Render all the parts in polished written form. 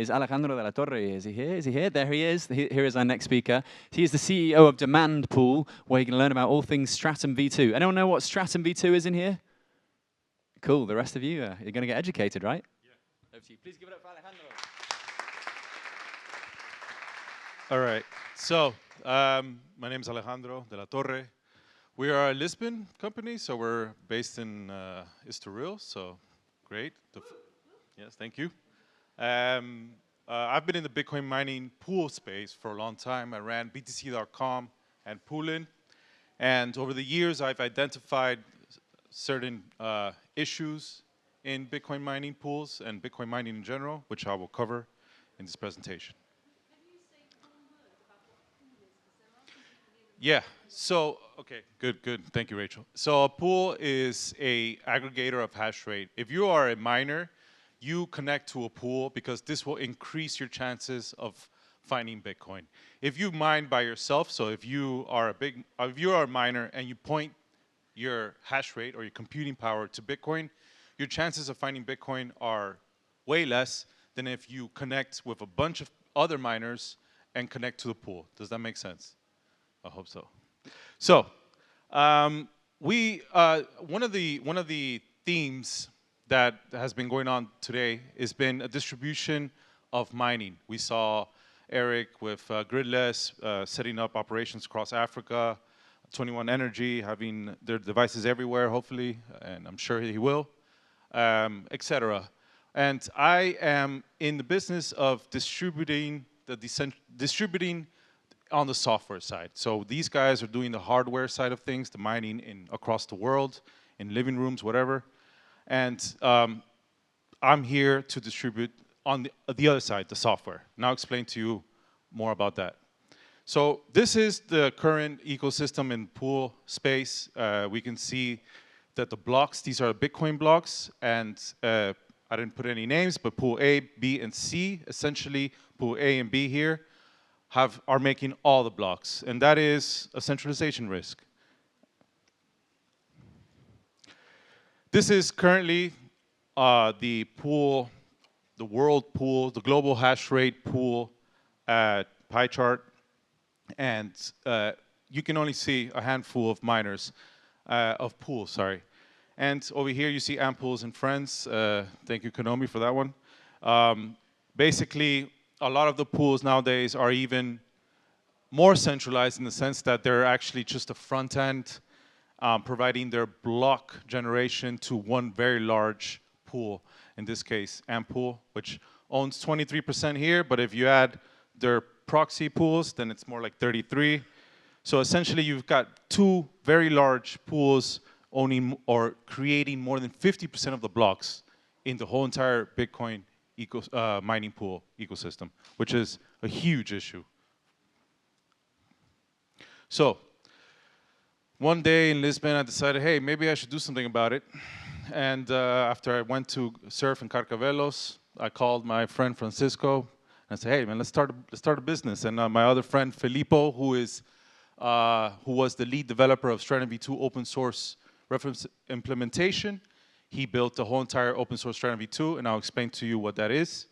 is Alejandro de la Torre. Is he here? Is he here? There he is. Here is our next speaker. He is the CEO of Demand Pool, where you can learn about all things Stratum V2. Anyone know what Stratum V2 is in here? Cool. The rest of you, you're going to get educated, right? Yeah. Over to you. Please give it up for Alejandro. All right. So, my name is Alejandro de la Torre. We are a Lisbon company, so we're based in Estoril. So, great. Yes, thank you. I've been in the Bitcoin mining pool space for a long time. I ran BTC.com and Poolin. And over the years, I've identified certain issues in Bitcoin mining pools and Bitcoin mining in general, which I will cover in this presentation. Yeah, so, okay, good. Thank you, Rachel. So a pool is a aggregator of hash rate. If you are a miner, you connect to a pool because this will increase your chances of finding Bitcoin. If you mine by yourself, so if you are a miner and you point your hash rate or your computing power to Bitcoin, your chances of finding Bitcoin are way less than if you connect with a bunch of other miners and connect to the pool. Does that make sense? I hope so. So, one of the themes that has been going on today has been a distribution of mining. We saw Eric with Gridless setting up operations across Africa, 21 Energy having their devices everywhere, hopefully, and I'm sure he will, etc. And I am in the business of distributing on the software side. So these guys are doing the hardware side of things, the mining across the world, in living rooms, whatever. And I'm here to distribute on the other side, the software. And I'll explain to you more about that. So this is the current ecosystem in pool space. We can see that the blocks, these are Bitcoin blocks, and I didn't put any names, but pool A, B, and C, essentially pool A and B here, are making all the blocks, and that is a centralization risk. This is currently the pool, the world pool, the global hash rate pool pie chart, and you can only see a handful of miners, of pools, sorry. And over here you see Ampools and Friends. Thank you, Konomi, for that one. Basically, a lot of the pools nowadays are even more centralized in the sense that they're actually just a front end providing their block generation to one very large pool, in this case, Ampool, which owns 23% here, but if you add their proxy pools, then it's more like 33. So essentially, you've got two very large pools owning or creating more than 50% of the blocks in the whole entire Bitcoin mining pool ecosystem, which is a huge issue. So, one day in Lisbon, I decided, hey, maybe I should do something about it. And after I went to surf in Carcavelos, I called my friend Francisco, and I said, hey, man, let's start a business. And my other friend, Filippo, who was the lead developer of Stratum V2 open source reference implementation, he built the whole entire open source Stratum V2, and I'll explain to you what that is.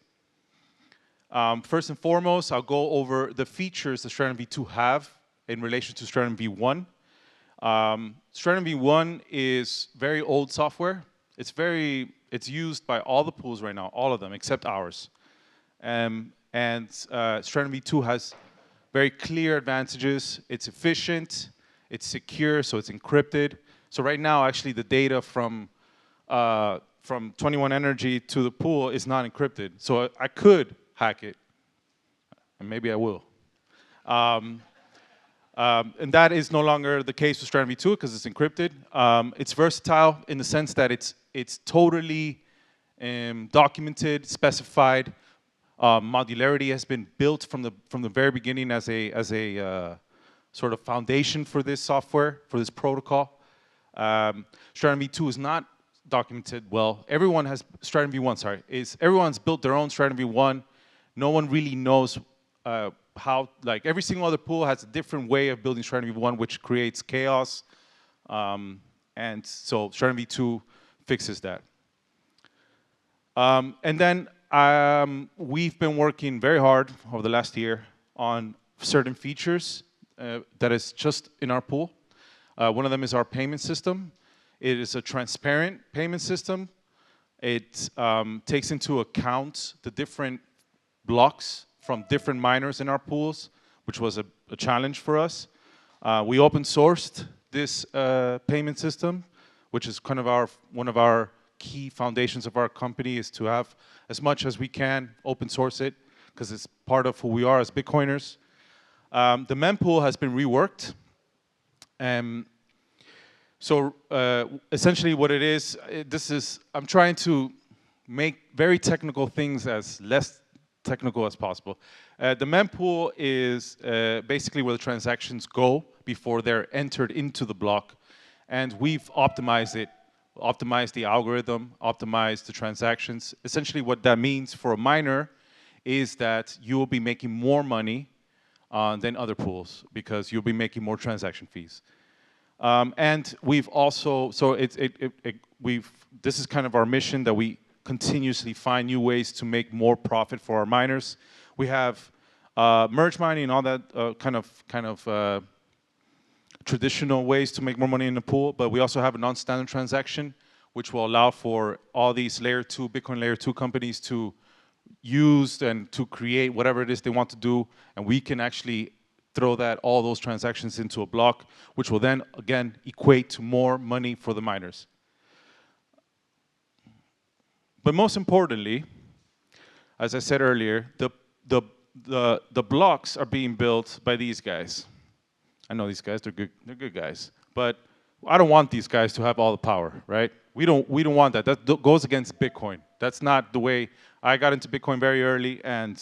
First and foremost, I'll go over the features that Stratum V2 have in relation to Stratum V1. Stratum V1 is very old software. It's used by all the pools right now, all of them, except ours. And Stratum V2 has very clear advantages. It's efficient, it's secure, so it's encrypted. So right now, actually, the data from 21 Energy to the pool is not encrypted. So I could hack it, and maybe I will. And that is no longer the case with Stratum V2 because it's encrypted. It's versatile in the sense that it's totally documented, specified. Modularity has been built from the very beginning as a sort of foundation for this software, for this protocol. Stratum V2 is not documented well. Everyone has Stratum V1. Sorry, everyone's built their own Stratum V1. No one really knows how. Like every single other pool has a different way of building Stratum V1, which creates chaos. And so Stratum V2 fixes that. And then we've been working very hard over the last year on certain features that is just in our pool. One of them is our payment system. It is a transparent payment system. It takes into account the different blocks from different miners in our pools, which was a challenge for us. We open sourced this payment system, which is kind of one of our key foundations of our company, is to have as much as we can open source it, because it's part of who we are as Bitcoiners. The mempool has been reworked. So essentially what it is, I'm trying to make very technical things as less technical as possible. The mempool is basically where the transactions go before they're entered into the block. And we've optimized it, optimized the algorithm, optimized the transactions. Essentially what that means for a miner is that you will be making more money than other pools, because you'll be making more transaction fees. And we've also, so this is kind of our mission, that we continuously find new ways to make more profit for our miners. We have merge mining and all that kind of traditional ways to make more money in the pool, but we also have a non-standard transaction, which will allow for all these Bitcoin layer 2 companies to use and to create whatever it is they want to do, and we can actually throw all those transactions into a block, which will then, again, equate to more money for the miners. But most importantly, as I said earlier, the blocks are being built by these guys. I know these guys, they're good guys, but I don't want these guys to have all the power, right? We don't want that. That goes against Bitcoin. That's not the way. I got into Bitcoin very early, and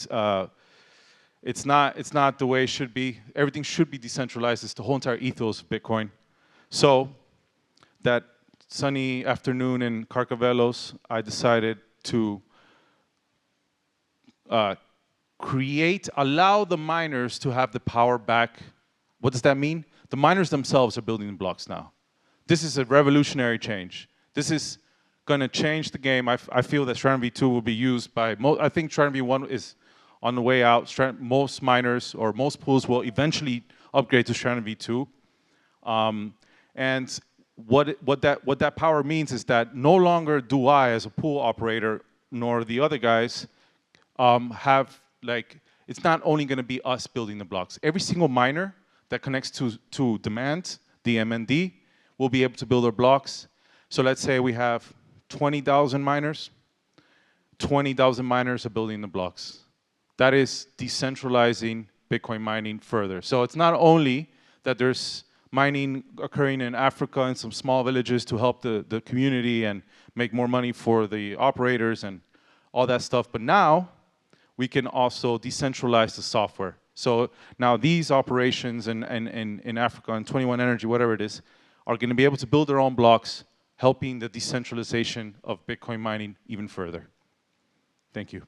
it's not the way it should be. Everything should be decentralized. It's the whole entire ethos of Bitcoin. So that sunny afternoon in Carcavelos, I decided to allow the miners to have the power back. What does that mean? The miners themselves are building the blocks now. This is a revolutionary change. This is going to change the game. I feel that Stratum V2 will be used by I think Stratum V1 is on the way out. Most miners or most pools will eventually upgrade to Stratum V2. And what that power means is that no longer do I, as a pool operator, nor the other guys, it's not only going to be us building the blocks. Every single miner that connects to demand, the MND, will be able to build our blocks. So let's say we have 20,000 miners. 20,000 miners are building the blocks. That is decentralizing Bitcoin mining further. So it's not only that there's mining occurring in Africa in some small villages to help the community and make more money for the operators and all that stuff, but now we can also decentralize the software. So now these operations in Africa and 21 Energy, whatever it is, are going to be able to build their own blocks, helping the decentralization of Bitcoin mining even further. Thank you.